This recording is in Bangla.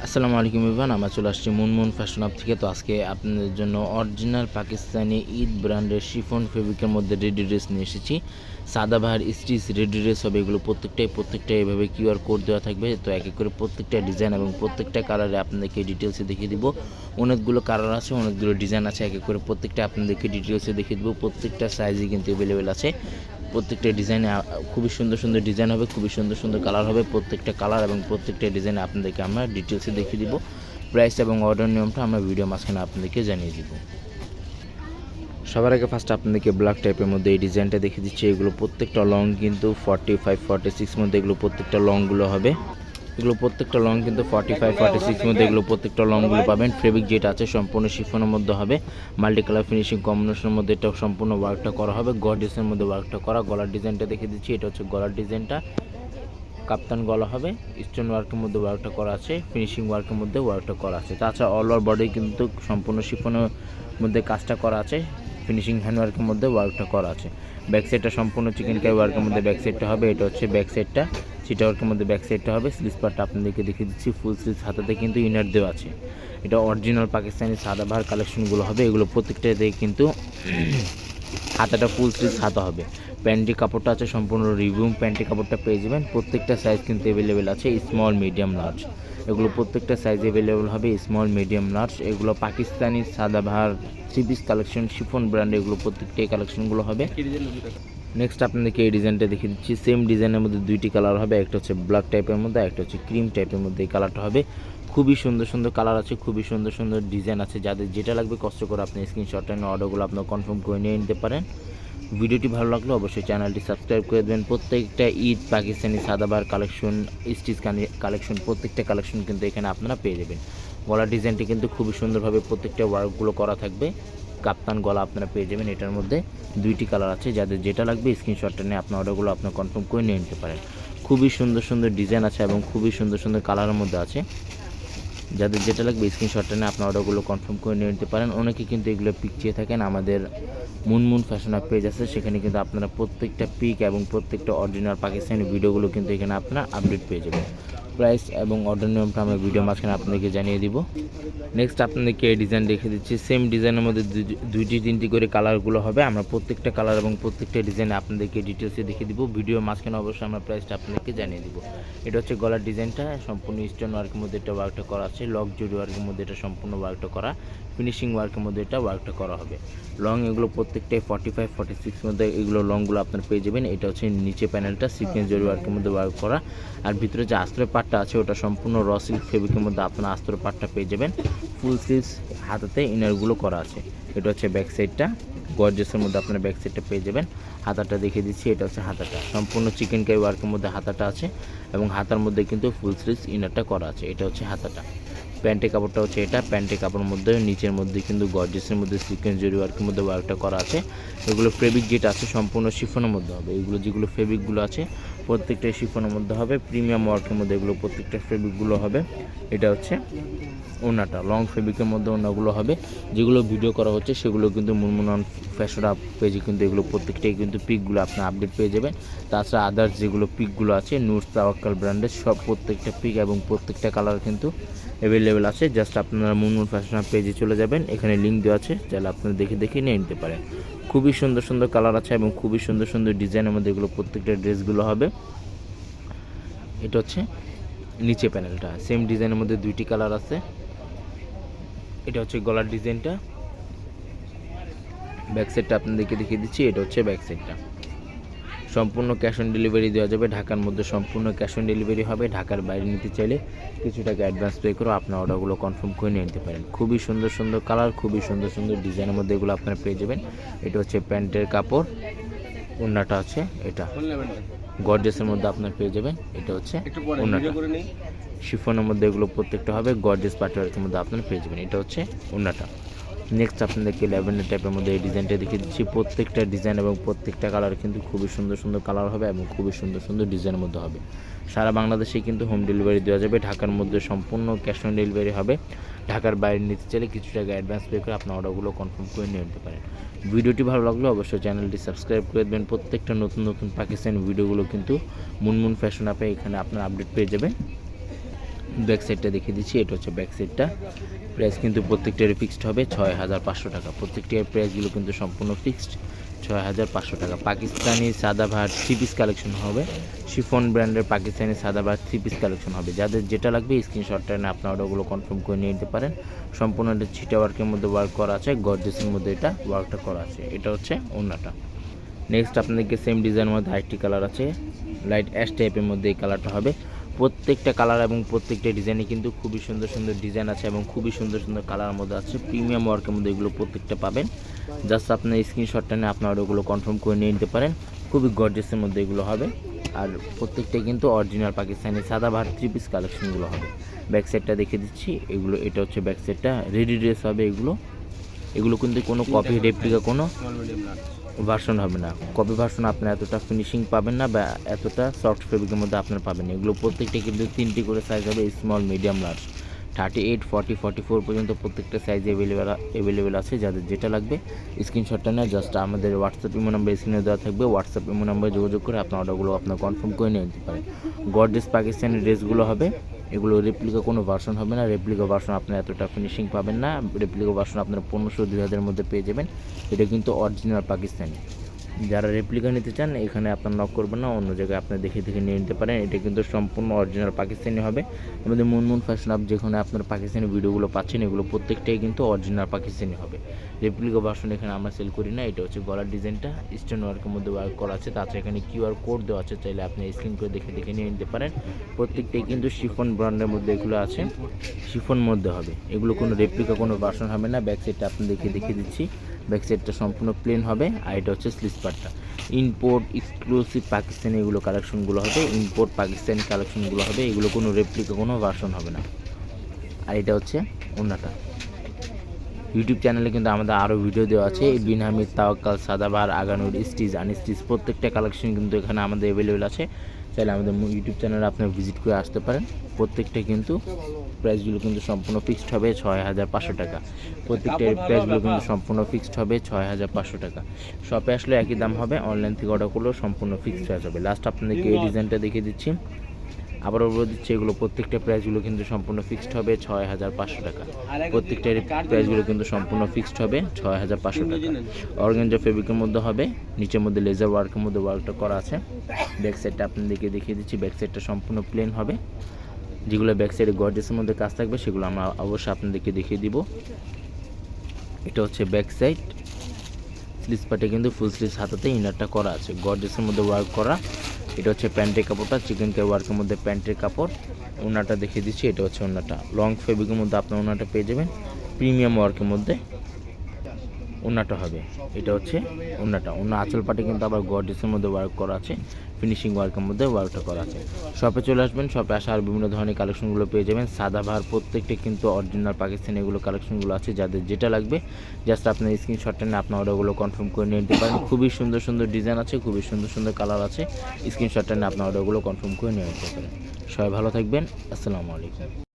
আসসালামু আলাইকুম ইভান, আমরা চলে আসছি মুনমুন ফ্যাশন আপ থেকে। তো আজকে আপনাদের জন্য অরিজিনাল পাকিস্তানি ঈদ ব্র্যান্ডের শিফন ফেব্রিকের মধ্যে রেডি ড্রেস নিয়ে এসেছি। সাদাবাহার স্টিচ রেডি ড্রেস হবে এগুলো। প্রত্যেকটাই এভাবে কিউআর কোড দেওয়া থাকবে। তো এক এক করে প্রত্যেকটা ডিজাইন এবং প্রত্যেকটা কালারে আপনাদেরকে ডিটেলসে দেখিয়ে দিব। অনেকগুলো কালার আছে, অনেকগুলো ডিজাইন আছে, এক এক করে প্রত্যেকটা আপনাদেরকে ডিটেলসে দেখিয়ে দেবো। প্রত্যেকটা সাইজই কিন্তু অ্যাভেলেবেল আছে। প্রত্যেকটা ডিজাইনে খুবই সুন্দর সুন্দর ডিজাইন হবে, খুবই সুন্দর সুন্দর কালার হবে। প্রত্যেকটা কালার এবং প্রত্যেকটা ডিজাইনে আপনাদেরকে আমরা ডিটেলসে দেখিয়ে দিব। প্রাইস এবং অর্ডার নিয়মটা আমরা ভিডিও মাঝখানে আপনাদেরকে জানিয়ে দিব। সবার আগে ফার্স্ট আপনাদেরকে ব্ল্যাক টাইপের মধ্যে এই ডিজাইনটা দেখিয়ে দিচ্ছি। এগুলো প্রত্যেকটা লং কিন্তু 45-46 মধ্যে এগুলো প্রত্যেকটা লংগুলো হবে। এগুলো প্রত্যেকটা লং কিন্তু 45-46 মধ্যে এগুলো প্রত্যেকটা লংগুলো পাবেন। ফেব্রিক যেটা আছে সম্পূর্ণ শিফনের মধ্যে হবে। মাল্টি কালার ফিনিশিং কম্বিনেশনের মধ্যে এটা সম্পূর্ণ ওয়ার্কটা করা হবে। গর্জিয়াসের মধ্যে ওয়ার্কটা করা। গলার ডিজাইনটা দেখে দিচ্ছি, এটা হচ্ছে গলার ডিজাইনটা। কাপ্তান গলা হবে, স্টোন ওয়ার্কের মধ্যে ওয়ার্কটা করা আছে, ফিনিশিং ওয়ার্কের মধ্যে ওয়ার্কটা করা আছে। তাছাড়া অল ওভার বডি কিন্তু সম্পূর্ণ শিফনের মধ্যে কাজটা করা আছে, ফিনিশিং হ্যান্ড ওয়ার্কের মধ্যে ওয়ার্কটা করা আছে। ব্যাক সাইডটা সম্পূর্ণ চিকেন কারি ওয়ার্কের মধ্যে ব্যাক সাইডটা হবে। এটা হচ্ছে ব্যাক সাইডটা, চিটা ওয়ার্কের মধ্যে ব্যাক সাইডটা হবে। স্লিভস পার্টটা আপনাদেরকে দেখিয়ে দিচ্ছি, ফুল স্লিভস হাতাতে কিন্তু ইনার দেওয়া আছে। এটা অরিজিনাল পাকিস্তানি সাদাবাহার কালেকশনগুলো হবে। এগুলো প্রত্যেকটাতে কিন্তু হাতাটা ফুল স্লিভস হাতা হবে। প্যান্টি কাপড়টা আছে সম্পূর্ণ রিভিউ প্যান্টি কাপড়টা পেয়ে যাবেন। প্রত্যেকটা সাইজ কিন্তু অ্যাভেলেবেল আছে, স্মল মিডিয়াম লার্জ। এগুলো প্রত্যেকটা সাইজ অ্যাভেলেবেল হবে, স্মল মিডিয়াম লার্জ। এগুলো Pakistani Sadabahar three piece collection chiffon brand, এগুলো প্রত্যেকটাই কালেকশনগুলো হবে। নেক্সট আপনাদেরকে এই ডিজাইনটা দেখিয়ে দিচ্ছি। সেম ডিজাইনের মধ্যে দুইটি কালার হবে, একটা হচ্ছে ব্ল্যাক টাইপের মধ্যে, একটা হচ্ছে ক্রিম টাইপের মধ্যে। এই কালারটা হবে। খুবই সুন্দর সুন্দর কালার আছে, খুবই সুন্দর সুন্দর ডিজাইন আছে। যাদের যেটা লাগবে কষ্ট করে আপনি স্ক্রিনশটটা নিয়ে অর্ডারগুলো আপনার কনফার্ম করে নিয়ে নিতে পারেন। ভিডিওটি ভালো লাগলে অবশ্যই চ্যানেলটি সাবস্ক্রাইব করে দেবেন। প্রত্যেকটা Eid Pakistani Sadabahar collection, stitch collection, প্রত্যেকটা কালেকশন কিন্তু এখানে আপনারা পেয়ে যাবেন। গলার ডিজাইনটি কিন্তু খুবই সুন্দরভাবে প্রত্যেকটা ওয়ার্কগুলো করা থাকবে। কাপ্তান গলা আপনারা পেয়ে যাবেন। এটার মধ্যে দুইটি কালার আছে, যাদের যেটা লাগবে স্ক্রিনশটটা নিয়ে আপনার অর্ডারগুলো আপনার কনফার্ম করে নিয়ে নিতে পারেন। খুবই সুন্দর সুন্দর ডিজাইন আছে এবং খুবই সুন্দর সুন্দর কালারের মধ্যে আছে। যাদের যেটা লাগবে স্ক্রিনশটটা নিয়ে আপনার অর্ডারগুলো কনফার্ম করে নিয়ে নিতে পারেন। অনেকে কিন্তু এগুলো পিক চেয়ে থাকেন। আমাদের মুনমুন ফ্যাশন আপ পেজ আছে, সেখানে কিন্তু আপনারা প্রত্যেকটা পিক এবং প্রত্যেকটা অরিজিনাল পাকিস্তানি ভিডিওগুলো কিন্তু এখানে আপনারা আপডেট পেয়ে যাবেন। প্রাইস এবং অর্ডার নিয়মটা আমরা ভিডিও মাঝখানে আপনাদেরকে জানিয়ে দিব। নেক্সট আপনাদেরকে এই ডিজাইন দেখে দিচ্ছি। সেম ডিজাইনের মধ্যে দুইটি তিনটি করে কালারগুলো হবে। আমরা প্রত্যেকটা কালার এবং প্রত্যেকটা ডিজাইন আপনাদেরকে ডিটেলসে দেখিয়ে দিব। ভিডিও মাঝখানে অবশ্যই আমরা প্রাইসটা আপনাদেরকে জানিয়ে দিব। এটা হচ্ছে গলার ডিজাইনটা, সম্পূর্ণ স্টোন ওয়ার্কের মধ্যে এটা ওয়ার্কটা করা আছে। লক জরি ওয়ার্কের মধ্যে এটা সম্পূর্ণ ওয়ার্কটা করা, ফিনিশিং ওয়ার্কের মধ্যে এটা ওয়ার্কটা করা হবে। লং এগুলো প্রত্যেকটাই 45-46 মধ্যে এগুলো লংগুলো আপনার পেয়ে যাবেন। এটা হচ্ছে নিচে প্যানেলটা সিকোয়েন্স জরি ওয়ার্কের মধ্যে ওয়ার্ক করা, আর ভিতরে যে আস্তরের পাটটা আছে ওটা সম্পূর্ণ র সিল্ক ফেব্রিকের মধ্যে আপনার আস্তরের পাটটা পেয়ে যাবেন। ফুল স্লিভস হাতাতে ইনারগুলো করা আছে। এটা হচ্ছে ব্যাক সাইডটা, গর্জিয়াসের মধ্যে আপনার ব্যাক সাইডটা পেয়ে যাবেন। হাতাটা দেখিয়ে দিচ্ছি, এটা হচ্ছে হাতাটা, সম্পূর্ণ চিকেন কারি ওয়ার্কের মধ্যে হাতাটা আছে এবং হাতার মধ্যে কিন্তু ফুল স্লিভস ইনারটা করা আছে। এটা হচ্ছে হাতাটা। প্যান্টের কাপড়টা হচ্ছে এটা, প্যান্টের কাপড়ের মধ্যে নিচের মধ্যে কিন্তু গর্জিয়াসের মধ্যে সিকোয়েন্স জরি ওয়ার্কের মধ্যে ওয়ার্কটা করা আছে। এগুলো ফেব্রিক যেটা আছে সম্পূর্ণ শিফনের মধ্যে হবে। এগুলো যেগুলো ফেব্রিকগুলো আছে প্রত্যেকটাই শিফনের মধ্যে হবে, প্রিমিয়াম ওয়ার্কের মধ্যে এগুলো প্রত্যেকটা ফেব্রিকগুলো হবে। এটা হচ্ছে ওনাটা, লং ফেব্রিকের মধ্যে ওনাগুলো হবে। যেগুলো ভিডিও করা হচ্ছে সেগুলো কিন্তু মুনমুন ফ্যাশন আপ পেজে কিন্তু এগুলো প্রত্যেকটাই কিন্তু পিকগুলো আপনি আপডেট পেয়ে যাবেন। তাছাড়া আদার্স যেগুলো পিকগুলো আছে নূর তাওয়াক্কাল ব্র্যান্ডের সব প্রত্যেকটা পিক এবং প্রত্যেকটা কালার কিন্তু অ্যাভেলেবেল আছে। জাস্ট আপনারা মুনমুন ফ্যাশন আপ পেজে চলে যাবেন, এখানে লিঙ্ক দেওয়া আছে, তাহলে আপনারা দেখে দেখে নিয়ে নিতে পারেন। খুবই সুন্দর সুন্দর কালার আছে এবং খুবই সুন্দর সুন্দর ডিজাইনের মধ্যে এগুলো প্রত্যেকটা ড্রেসগুলো হবে। এটা হচ্ছে নিচে প্যানেলটা, সেম ডিজাইনের মধ্যে দুইটি কালার আছে। এটা হচ্ছে গলার ডিজাইনটা, ব্যাক সাইডটা আপনাদেরকে দেখিয়ে দিচ্ছি। এটা হচ্ছে ব্যাক সাইডটা, সম্পূর্ণ ক্যাশ অন ডেলিভারি দেওয়া যাবে। ঢাকার মধ্যে সম্পূর্ণ ক্যাশ অন ডেলিভারি হবে। ঢাকার বাইরে নিতে চাইলে কিছু টাকা অ্যাডভান্স পে করে আপনার অর্ডারগুলো কনফার্ম করে নিয়ে নিতে পারেন। খুবই সুন্দর সুন্দর কালার, খুবই সুন্দর সুন্দর ডিজাইনের মধ্যে এগুলো আপনারা পেয়ে যাবেন। এটা হচ্ছে প্যান্টের কাপড়, ওড়নাটা আছে এটা গর্জিয়াসের মধ্যে আপনার পেয়ে যাবেন। এটা হচ্ছে ওড়নাটা, শিফনের মধ্যে এগুলো প্রত্যেকটা হবে। গর্জিয়াস পার্টিওয়ার্কের মধ্যে আপনারা পেয়ে যাবেন। এটা হচ্ছে ওড়নাটা। নেক্সট আপনাদেরকে ল্যাভেন্ডার টাইপের মধ্যে এই ডিজাইনটা দেখিয়ে দিচ্ছি। প্রত্যেকটা ডিজাইন এবং প্রত্যেকটা কালার কিন্তু খুবই সুন্দর সুন্দর কালার হবে এবং খুবই সুন্দর সুন্দর ডিজাইনের মধ্যে হবে। সারা বাংলাদেশে কিন্তু হোম ডেলিভারি দেওয়া যাবে। ঢাকার মধ্যে সম্পূর্ণ ক্যাশ অন ডেলিভারি হবে। ঢাকার বাইরে নিতে চাইলে কিছু টাকা অ্যাডভান্স পে করে আপনার অর্ডারগুলো কনফার্ম করে নিয়ে নিতে পারেন। ভিডিওটি ভালো লাগলে অবশ্যই চ্যানেলটি সাবস্ক্রাইব করে দেবেন। প্রত্যেকটা নতুন নতুন পাকিস্তানি ভিডিওগুলো কিন্তু মুনমুন ফ্যাশন আপে এখানে আপনার আপডেট পেয়ে যাবেন। ব্যাক সাইডটা দেখিয়ে দিচ্ছি, এটা হচ্ছে ব্যাক সাইডটা। প্রাইস কিন্তু প্রত্যেকটার ফিক্সড হবে 6500 টাকা। প্রত্যেকটার প্রাইসগুলো কিন্তু সম্পূর্ণ ফিক্সড 6500 টাকা। পাকিস্তানি সাদাভার 3 পিস কালেকশন হবে, শিফন ব্র্যান্ডের পাকিস্তানি সাদাভার 3 পিস কালেকশন হবে। যাদের যেটা লাগবে স্ক্রিনশটটা নিয়ে আপনার অর্ডারগুলো কনফার্ম করে নিয়ে নিতে পারেন। সম্পূর্ণ এটা ছিটা ওয়ার্কের মধ্যে ওয়ার্ক করা আছে, গর্জেসের মধ্যে এটা ওয়ার্কটা করা আছে। এটা হচ্ছে ওড়নাটা। নেক্সট আপনাদেরকে সেম ডিজাইনের মধ্যে আরেকটি কালার আছে, লাইট অ্যাশ টাইপের মধ্যে এই কালারটা হবে। প্রত্যেকটা কালার এবং প্রত্যেকটা ডিজাইনে কিন্তু খুবই সুন্দর সুন্দর ডিজাইন আছে এবং খুবই সুন্দর সুন্দর কালারের মধ্যে আছে। প্রিমিয়াম ওয়ার্কের মধ্যে এগুলো প্রত্যেকটা পাবেন। জাস্ট আপনার স্ক্রিনশটটা নিয়ে আপনার অর্ডারগুলো কনফার্ম করে নিয়ে নিতে পারেন। খুবই গর্জিয়াসের মধ্যে এগুলো হবে। আর প্রত্যেকটাই কিন্তু অরিজিনাল পাকিস্তানি সাদাভার 3 পিস কালেকশনগুলো হবে। ব্যাক সাইডটা দেখে দিচ্ছি, এগুলো এটা হচ্ছে ব্যাক সাইডটা, রেডি ড্রেস হবে এগুলো কিন্তু কোনো কপি রেপ্লিকা কোনো ভার্সন হবে না। কপি ভার্সন আপনার এতটা ফিনিশিং পাবেন না বা এতটা সফট ফেব্রিকের মধ্যে আপনার পাবেন না। এগুলো প্রত্যেকটা কিন্তু 3টি করে সাইজ হবে, স্মল, মিডিয়াম, লার্জ, 38, 40, 44 পর্যন্ত প্রত্যেকটা সাইজ অ্যাভেলেবেল আছে। যাদের যেটা লাগবে স্ক্রিনশটটা নেয় জাস্ট আমাদের হোয়াটসঅ্যাপ ইমো নাম্বার স্ক্রিনে দেওয়া থাকবে, হোয়াটসঅ্যাপ ইমো নাম্বারে যোগাযোগ করে আপনার অর্ডারগুলো আপনার কনফার্ম করে নিয়ে নিতে পারেন। গর্জিয়াস পাকিস্তানি ড্রেসগুলো হবে, এগুলো রেপ্লিকা কোনো ভার্সন হবে না। রেপ্লিকা ভার্সন আপনার এতটা ফিনিশিং পাবেন না। রেপ্লিকা ভার্সন আপনার 1500-2000 মধ্যে পেয়ে যাবেন। এটা কিন্তু অরিজিনাল পাকিস্তানি। যারা রেপ্লিকা নিতে চান এখানে আপনার নক করবেন না, অন্য জায়গায় আপনি দেখে নিয়ে নিতে পারেন। এটা কিন্তু সম্পূর্ণ অরিজিনাল পাকিস্তানি হবে। আমাদের মুনমুন ফ্যাশন হাব যেখানে আপনার পাকিস্তানি ভিডিওগুলো পাচ্ছেন এগুলো প্রত্যেকটাই কিন্তু অরিজিনাল পাকিস্তানি হবে। রেপ্লিকা ভার্সন এখানে আমরা সেল করি না। এটা হচ্ছে গলার ডিজাইনটা স্টোন ওয়ার্কের মধ্যে ওয়ার্ক করা আছে, তাছাড়া এখানে কিউআর কোড দেওয়া আছে, চাইলে আপনি স্ক্রিন করে দেখে নিয়ে নিতে পারেন। প্রত্যেকটাই কিন্তু শিফন ব্র্যান্ডের মধ্যে এগুলো আছে, শিফন মধ্যে হবে। এগুলো কোনো রেপ্লিকা কোনো ভার্সন হবে না। ব্যাক সাইডটা আপনাদেরকে দেখিয়ে দিচ্ছি, ব্যাক সাইডটা সম্পূর্ণ প্লেন হবে। আর এটা হচ্ছে স্লিভ পার্টটা। ইম্পোর্ট এক্সক্লুসিভ পাকিস্তানি এগুলো কালেকশনগুলো হবে, ইম্পোর্ট পাকিস্তানি কালেকশনগুলো হবে। এগুলো কোনো রেপ্লিকা কোনো ভার্সন হবে না। আর এটা হচ্ছে ওড়নাটা। ইউটিউব চ্যানেলে কিন্তু আমাদের আরও ভিডিও দেওয়া আছে, বিন হামিদ, তাওয়াক্কাল, সাদাবাহার, আগানুর, স্টিচ, আনস্টিচ প্রত্যেকটা কালেকশন কিন্তু এখানে আমাদের অ্যাভেলেবেল আছে। চাইলে আমাদের ইউটিউব চ্যানেলে আপনি ভিজিট করে আসতে পারেন। প্রত্যেকটা কিন্তু প্রাইসগুলো কিন্তু সম্পূর্ণ ফিক্সড হবে 6500 টাকা। প্রত্যেকটার প্রাইসগুলো কিন্তু সম্পূর্ণ ফিক্সড হবে 6500 টাকা। শপে আসলে একই দাম হবে, অনলাইন থেকে অর্ডার করলেও সম্পূর্ণ ফিক্সড হয়ে যাবে। লাস্ট আপনাদেরকে এই ডিজাইনটা দেখিয়ে দিচ্ছি, আবারও বলে দিচ্ছি, এগুলো প্রত্যেকটা প্রাইসগুলো কিন্তু সম্পূর্ণ ফিক্সড হবে 6500 টাকা। প্রত্যেকটার প্রাইসগুলো কিন্তু সম্পূর্ণ ফিক্সড হবে 6500 টাকা। অর্গানজা ফেব্রিকের মধ্যে হবে, নিচের মধ্যে লেজার ওয়ার্কের মধ্যে ওয়ার্কটা করা আছে। ব্যাক সাইডটা আপনাদেরকে দেখিয়ে দিচ্ছি, ব্যাক সাইডটা সম্পূর্ণ প্লেন হবে। যেগুলো ব্যাক সাইডে গর্জেসের মধ্যে কাজ থাকবে সেগুলো আমরা অবশ্যই আপনাদেরকে দেখিয়ে দিব। এটা হচ্ছে ব্যাক সাইড। স্লিভস পার্টে কিন্তু ফুল স্লিভস হাতাতে ইনারটা করা আছে, গর্জেসের মধ্যে ওয়ার্ক করা। এটা হচ্ছে প্যান্টের কাপড়টা, চিকেন কারি ওয়ার্কের মধ্যে প্যান্টের কাপড়। ওড়নাটা দেখিয়ে দিচ্ছি, এটা হচ্ছে ওড়নাটা। লং ফেব্রিকের মধ্যে আপনার ওড়নাটা পেয়ে যাবেন, প্রিমিয়াম ওয়ার্কের মধ্যে ওড়নাটা হবে। এটা হচ্ছে ওড়নাটা। ওড়না আঁচল পাটে কিন্তু আবার গর্জেসের মধ্যে ওয়ার্ক করা আছে, ফিনিশিং ওয়ার্কের মধ্যে ওয়ার্কটা করা আছে। শপে চলে আসবেন, শপে আসা আর বিভিন্ন ধরনের কালেকশনগুলো পেয়ে যাবেন। সাদাভার প্রত্যেকটা কিন্তু অরিজিনাল পাকিস্তানি এগুলো কালেকশনগুলো আছে। যাদের যেটা লাগবে জাস্ট আপনার স্ক্রিনশটটা নিয়ে আপনার অর্ডারগুলো কনফার্ম করে নিয়ে নিতে পারেন। খুবই সুন্দর সুন্দর ডিজাইন আছে, খুবই সুন্দর সুন্দর কালার আছে। স্ক্রিনশটটা নিয়ে আপনার অর্ডারগুলো কনফার্ম করে নিয়ে নিতে পারেন। সবাই ভালো থাকবেন, আসসালামু আলাইকুম।